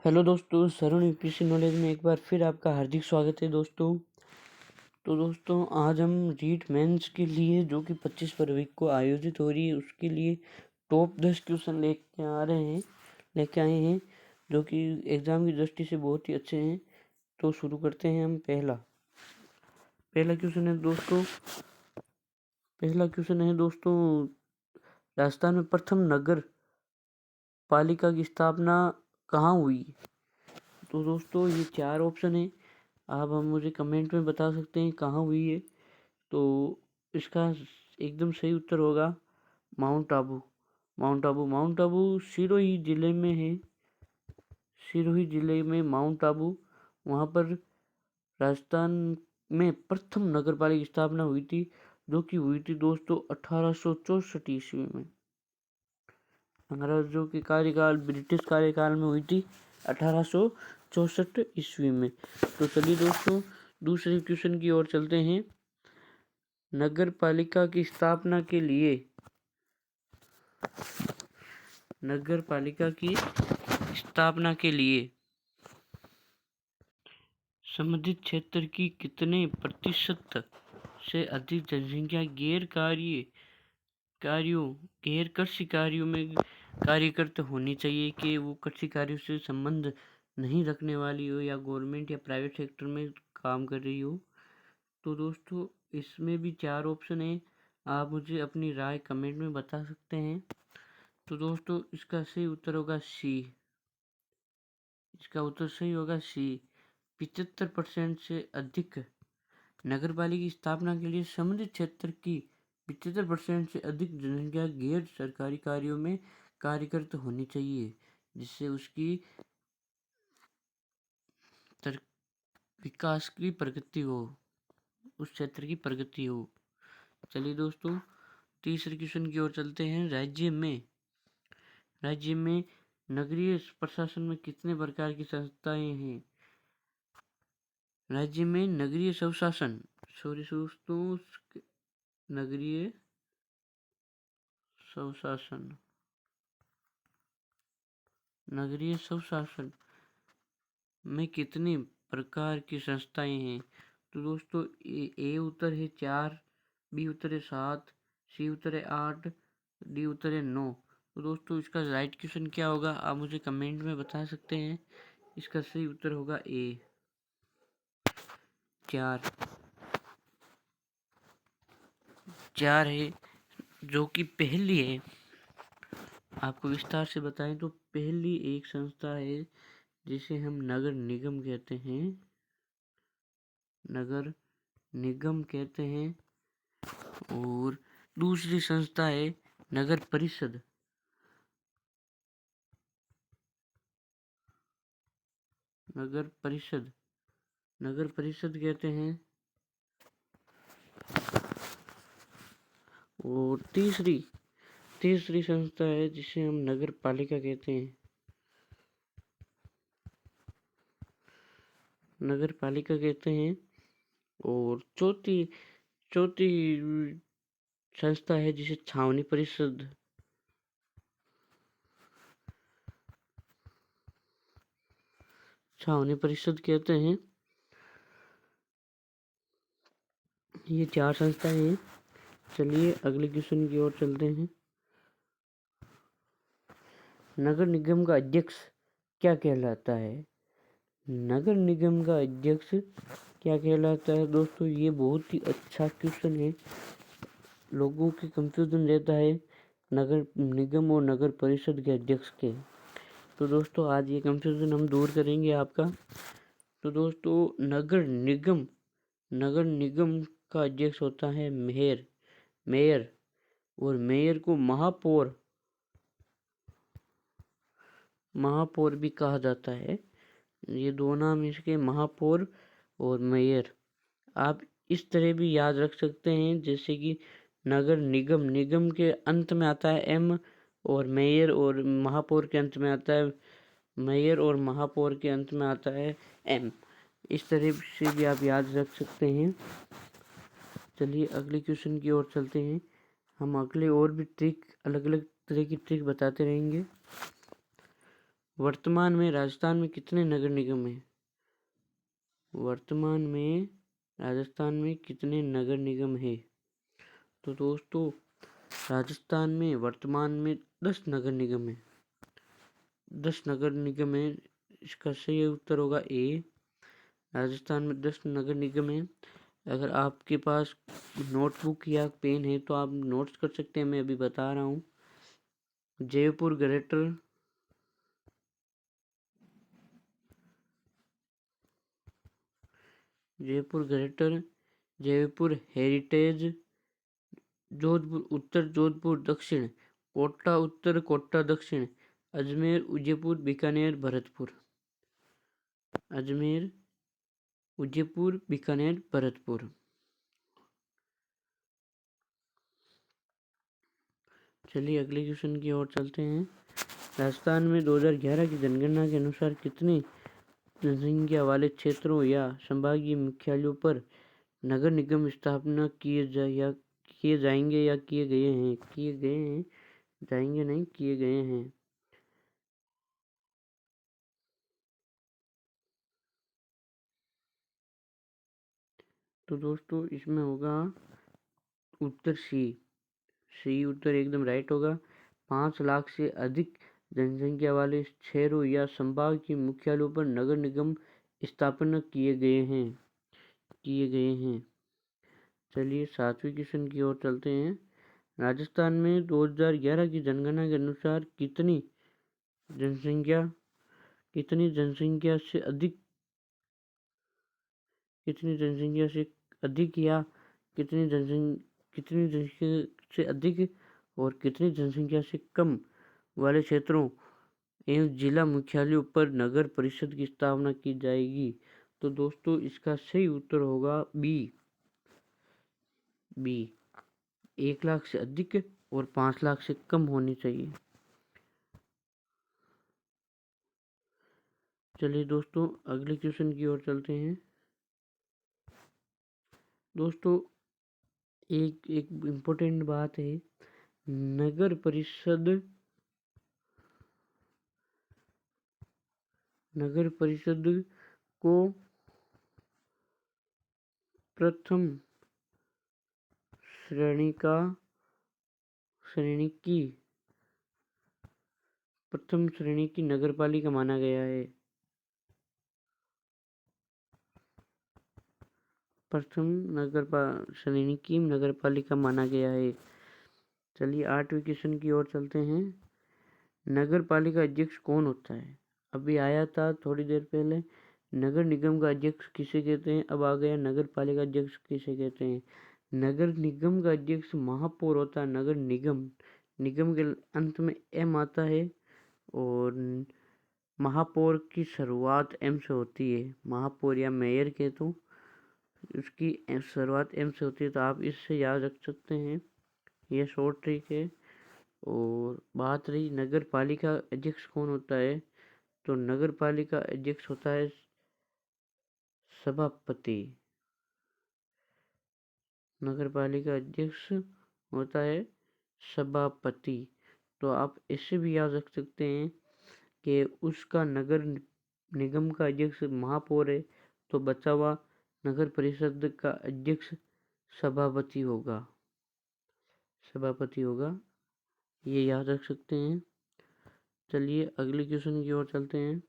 Hello दोस्तों, सरुण UPSC knowledge में एक बार फिर आपका हार्दिक स्वागत है दोस्तों। तो दोस्तों आज हम रीट मेंस के लिए जो कि 25 फरवरी को आयोजित हो रही है उसके लिए टॉप 10 क्वेश्चन लेके आए हैं जो कि एग्ज़ाम की दृष्टि से बहुत ही अच्छे हैं। तो शुरू करते हैं हम। पहला क्वेश्चन है दोस्तों, राजस्थान में प्रथम नगर पालिका की स्थापना कहाँ हुई? तो दोस्तों ये 4 ऑप्शन है। आप हम मुझे कमेंट में बता सकते हैं कहाँ हुई है। तो इसका एकदम सही उत्तर होगा माउंट आबू। माउंट आबू सिरोही जिले में है। सिरोही जिले में माउंट आबू, वहाँ पर राजस्थान में प्रथम नगर पालिका की स्थापना हुई थी, जो कि हुई थी दोस्तों 1864 ईस्वी में। अंग्रेजों के कार्यकाल, ब्रिटिश कार्यकाल में हुई थी 1864 ईस्वी में। तो चलिए दोस्तों दूसरे क्वेश्चन की ओर चलते हैं। नगर पालिका की स्थापना के लिए संबंधित क्षेत्र की कितने प्रतिशत से अधिक जनसंख्या गैर कृषि कार्यों में कार्यरत होनी चाहिए कि वो कृषि कार्यों से संबंध नहीं रखने वाली हो या गवर्नमेंट या प्राइवेट सेक्टर में काम कर रही हो। तो दोस्तों इसमें भी 4 ऑप्शन है, आप मुझे अपनी राय कमेंट में बता सकते हैं। तो दोस्तों इसका सही उत्तर होगा सी। 75% से अधिक नगरपालिका की स्थापना के लिए संबंधित क्षेत्र की 75% से अधिक जनसंख्या गैर सरकारी कार्यों में कार्यरत होनी चाहिए, जिससे उसकी विकास की प्रगति हो, उस क्षेत्र की प्रगति हो। चलिए दोस्तों तीसरे क्वेश्चन की ओर चलते हैं। राज्य में नगरीय प्रशासन में कितने प्रकार की संस्थाएं हैं? राज्य में नगरीय स्वशासन नगरीय स्वशासन में कितनी प्रकार की संस्थाएं हैं? तो दोस्तों ए उत्तर है 4, बी उत्तर है 7, सी उत्तर है 8, डी उत्तर है 9। तो दोस्तों इसका राइट क्वेश्चन क्या होगा आप मुझे कमेंट में बता सकते हैं। इसका सही उत्तर होगा ए 4 है, जो कि पहली है। आपको विस्तार से बताएं तो पहली एक संस्था है जिसे हम नगर निगम कहते हैं और दूसरी संस्था है नगर परिषद। नगर परिषद कहते हैं। और तीसरी संस्था है जिसे हम नगर पालिका कहते हैं। और चौथी संस्था है जिसे छावनी परिषद कहते हैं। ये 4 संस्थाएं हैं। चलिए अगले क्वेश्चन की ओर चलते हैं। नगर निगम का अध्यक्ष क्या कहलाता है? दोस्तों ये बहुत ही अच्छा क्वेश्चन है। लोगों की कंफ्यूजन रहता है नगर निगम और नगर परिषद के अध्यक्ष के। तो दोस्तों आज ये कंफ्यूजन हम दूर करेंगे आपका। तो दोस्तों नगर निगम का अध्यक्ष होता है मेयर और मेयर को महापौर भी कहा जाता है। ये दो नाम इसके, महापौर और मेयर। आप इस तरह भी याद रख सकते हैं जैसे कि नगर निगम के अंत में आता है एम और मेयर और महापौर के अंत में आता है एम। इस तरह से भी आप याद रख सकते हैं। चलिए अगले क्वेश्चन की ओर चलते हैं। हम अगले और भी अलग अलग तरह की ट्रिक बताते रहेंगे। वर्तमान में राजस्थान में कितने नगर निगम हैं? वर्तमान में राजस्थान में कितने नगर निगम है? तो दोस्तों राजस्थान में वर्तमान में 10 नगर निगम है। 10 नगर निगम है। इसका सही उत्तर होगा ए। राजस्थान में 10 नगर निगम है। अगर आपके पास नोटबुक या पेन है तो आप नोट्स कर सकते हैं। मैं अभी बता रहा हूँ। जयपुर ग्रेटर, जयपुर हेरिटेज, जोधपुर उत्तर, जोधपुर दक्षिण, कोटा उत्तर, कोटा दक्षिण, अजमेर, उदयपुर, बीकानेर, भरतपुर। अजमेर, उदयपुर, बीकानेर, भरतपुर। चलिए अगले क्वेश्चन की ओर चलते हैं। राजस्थान में 2011 की जनगणना के अनुसार कितनी जनसंख्या वाले क्षेत्रों या संभागीय मुख्यालयों पर नगर निगम स्थापना किए जाएंगे या किए गए हैं? जाएंगे नहीं, किए गए हैं। तो दोस्तों इसमें होगा उत्तर सी उत्तर एकदम राइट होगा। 5 लाख से अधिक जनसंख्या वाले शहरों या संभाग के मुख्यालयों पर नगर निगम स्थापना किए गए हैं। चलिए 7वें क्वेश्चन की ओर चलते हैं। राजस्थान में 2011 की जनगणना के अनुसार कितनी जनसंख्या से अधिक या कितनी जनसंख्या से अधिक और कितनी जनसंख्या से कम वाले क्षेत्रों एवं जिला मुख्यालयों पर नगर परिषद की स्थापना की जाएगी? तो दोस्तों इसका सही उत्तर होगा बी। 1 लाख से अधिक और 5 लाख से कम होनी चाहिए। चलिए दोस्तों अगले क्वेश्चन की ओर चलते हैं। दोस्तों एक इम्पोर्टेंट बात है। नगर परिषद को प्रथम श्रेणी की नगरपालिका माना गया है। प्रथम श्रेणी की नगरपालिका माना गया है। चलिए 8वें क्वेश्चन की ओर चलते हैं। नगरपालिका अध्यक्ष कौन होता है? अभी आया था थोड़ी देर पहले। नगर निगम का अध्यक्ष किसे कहते हैं? अब आ गया नगर पालिका अध्यक्ष किसे कहते हैं। नगर निगम का अध्यक्ष महापौर होता है। नगर निगम के अंत में एम आता है और महापौर की शुरुआत एम से होती है। महापौर या मेयर के तो उसकी शुरुआत एम से होती है। तो आप इससे याद रख सकते हैं, यह शॉर्ट ट्रिक है। और बात रही नगर पालिका अध्यक्ष कौन होता है, तो नगर पालिका अध्यक्ष होता है सभापति। नगर पालिका अध्यक्ष होता है सभापति। तो आप इससे भी याद रख सकते हैं कि उसका नगर निगम का अध्यक्ष महापौर है, तो बचा हुआ नगर परिषद का अध्यक्ष सभापति होगा। ये याद रख सकते हैं। चलिए अगले क्वेश्चन की ओर चलते हैं।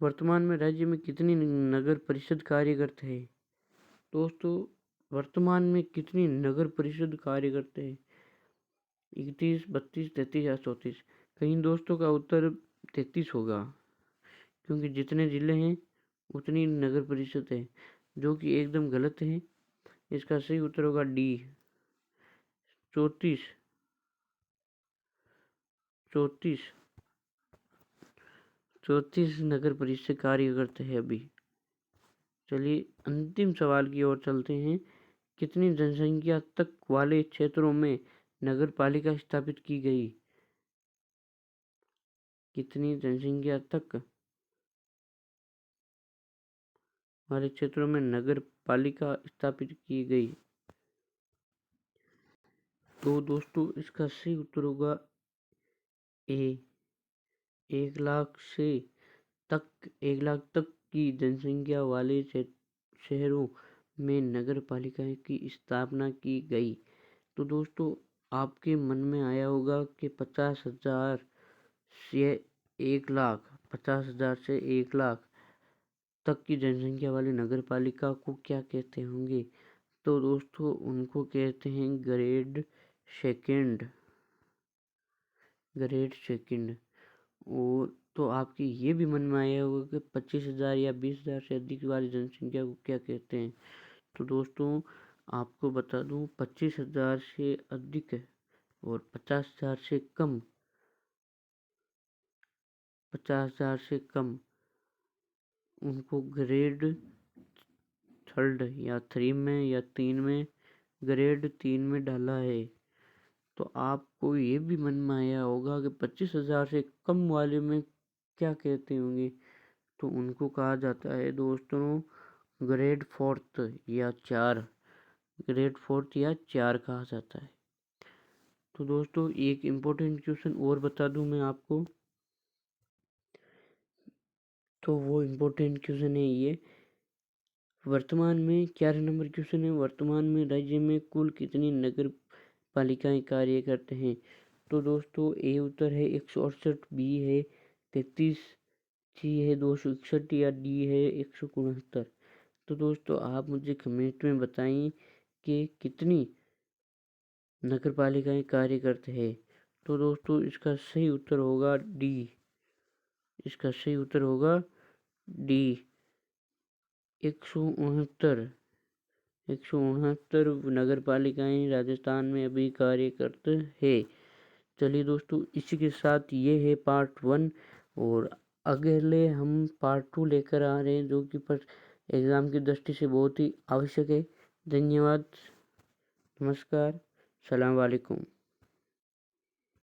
वर्तमान में राज्य में कितनी नगर परिषद कार्यरत है? दोस्तों वर्तमान में कितनी नगर परिषद कार्यरत है? 31, 32, 33 या 34? कहीं दोस्तों का उत्तर 33 होगा, क्योंकि जितने जिले हैं उतनी नगर परिषद है, जो कि एकदम गलत है। इसका सही उत्तर होगा डी, 34 नगर परिषद कार्यरत है अभी। चलिए अंतिम सवाल की ओर चलते हैं। कितनी जनसंख्या तक वाले क्षेत्रों में नगर पालिका स्थापित की गई? कितनी जनसंख्या तक वाले क्षेत्रों में नगर पालिका स्थापित की गई? तो दोस्तों इसका सही उत्तर होगा ए, 1 लाख तक की जनसंख्या वाले शहरों में नगर पालिका की स्थापना की गई। तो दोस्तों आपके मन में आया होगा कि 50,000 से 1 लाख 50,000 से 1 लाख तक की जनसंख्या वाली नगर पालिका को क्या कहते होंगे। तो दोस्तों उनको कहते हैं ग्रेड सेकंड। और तो आपके ये भी मन में आया होगा कि 25,000 या 20,000 से अधिक वाली जनसंख्या को क्या कहते हैं। तो दोस्तों आपको बता दूं 25,000 से अधिक और 50,000 से कम उनको ग्रेड थर्ड या 3 में या 3 में ग्रेड 3 में डाला है। तो आपको ये भी मन में आया होगा कि 25,000 से कम वाले में क्या कहते होंगे। तो उनको कहा जाता है दोस्तों ग्रेड फोर्थ या 4 कहा जाता है। तो दोस्तों एक इम्पोर्टेंट क्वेश्चन और बता दूं मैं आपको। तो वो इम्पोर्टेंट क्वेश्चन है ये, वर्तमान में 11 नंबर क्वेश्चन है, वर्तमान में राज्य में कुल कितनी नगर पालिकाएं कार्य करते हैं। तो दोस्तों ए उत्तर है 168, बी है 33, सी है 261 या डी है 169। तो दोस्तों आप मुझे कमेंट में बताएं कि कितनी नगर पालिकाएं कार्य करते हैं। तो दोस्तों इसका सही उत्तर होगा डी। इसका सही उत्तर होगा डी 169। 169 नगर पालिकाएं राजस्थान में अभी कार्य करते हैं। चलिए दोस्तों इसी के साथ ये है पार्ट 1 और अगले हम पार्ट 2 लेकर आ रहे हैं जो कि पर एग्ज़ाम की दृष्टि से बहुत ही आवश्यक है। धन्यवाद, नमस्कार, सलाम वालेकुम।